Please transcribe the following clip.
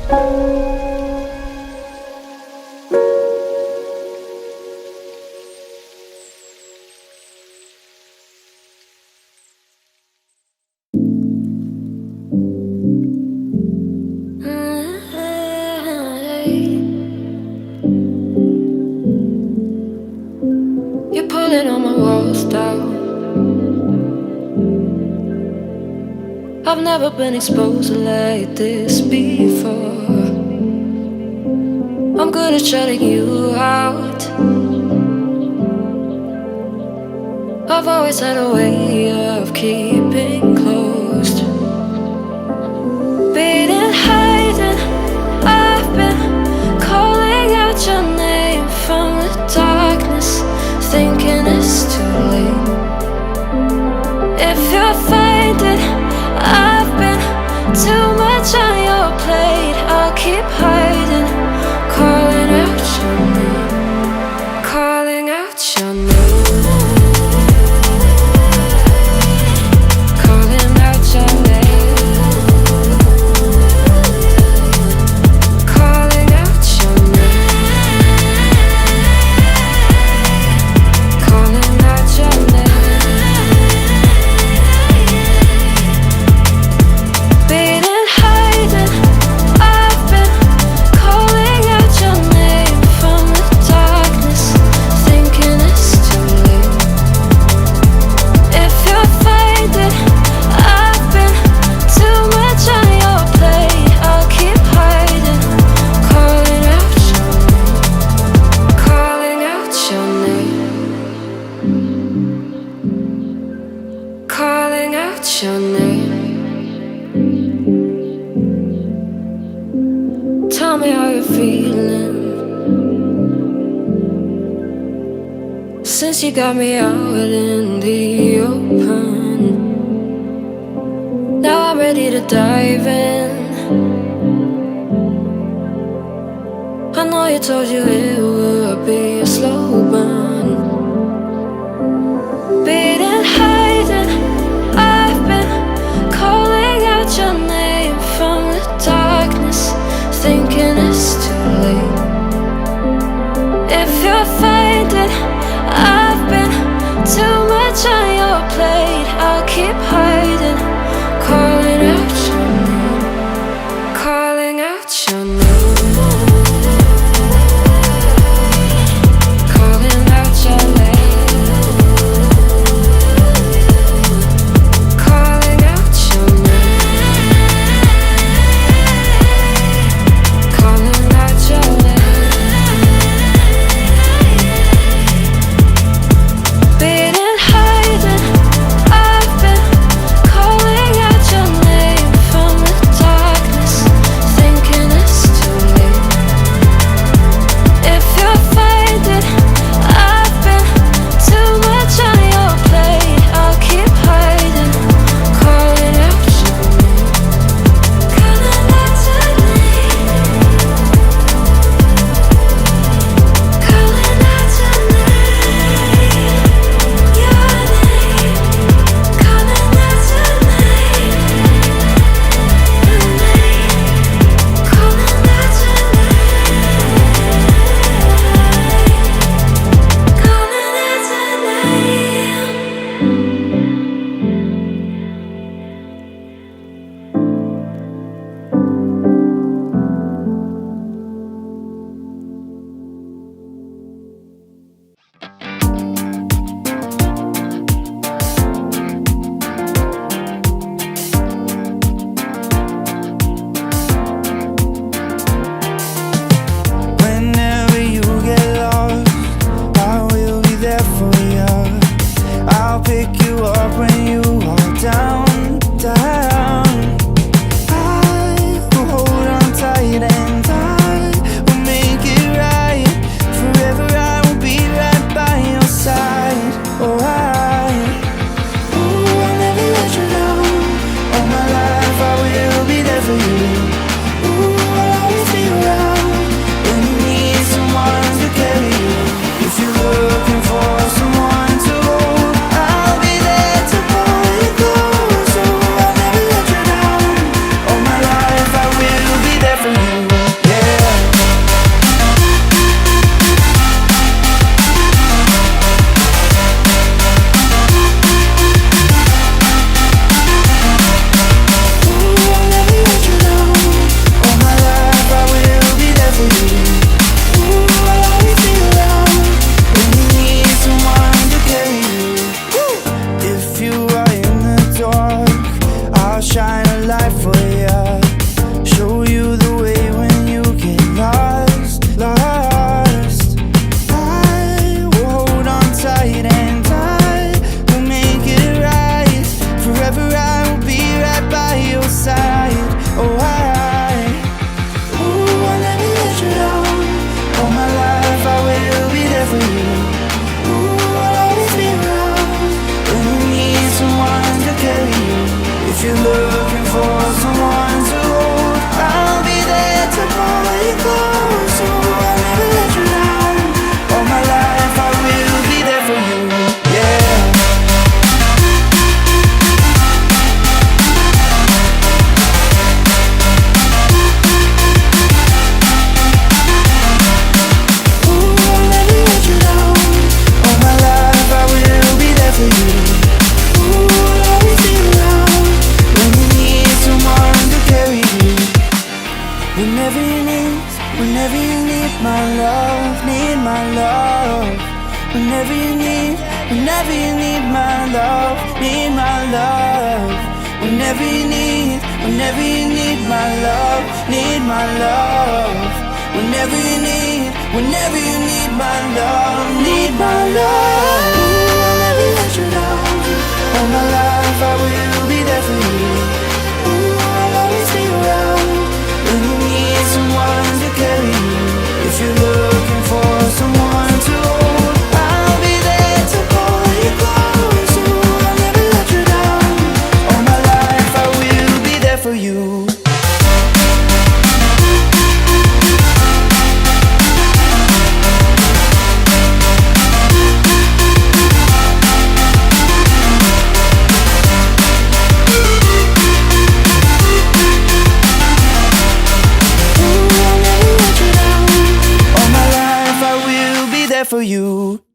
You're pulling all my walls down. I've never been exposed like this before. I'm good at shutting you out. I've always had a way of keeping closed. Beating, hiding, I've been calling out your name from the darkness, thinking it's too late. If you're finding I've been too much on your plate, I'll keep hiding, calling out your name, calling out your name. Calling out your name. Tell me how you're feeling since you got me out in the open. Now I'm ready to dive in. I know you told you it would be a slow burn. Beating, hiding, I've been calling out your name from the darkness, thinking it's too late. If you're finding I've been too much on your plate, I'll keep hiding, calling out your name, calling out your name. Calling out your name. Whenever you need my love, need my love. Whenever you need my love, need my love. Whenever you need my love, need my love. Whenever you need my love, need my love. Ooh, I'll never let you down. All my life I will be there for you. Ooh, I'll always be around when you need someone to carry you. If you're looking for someone to hold, I'll be there to pull you close. Ooh, I'll never let you down. All my life I will be there for you. For you.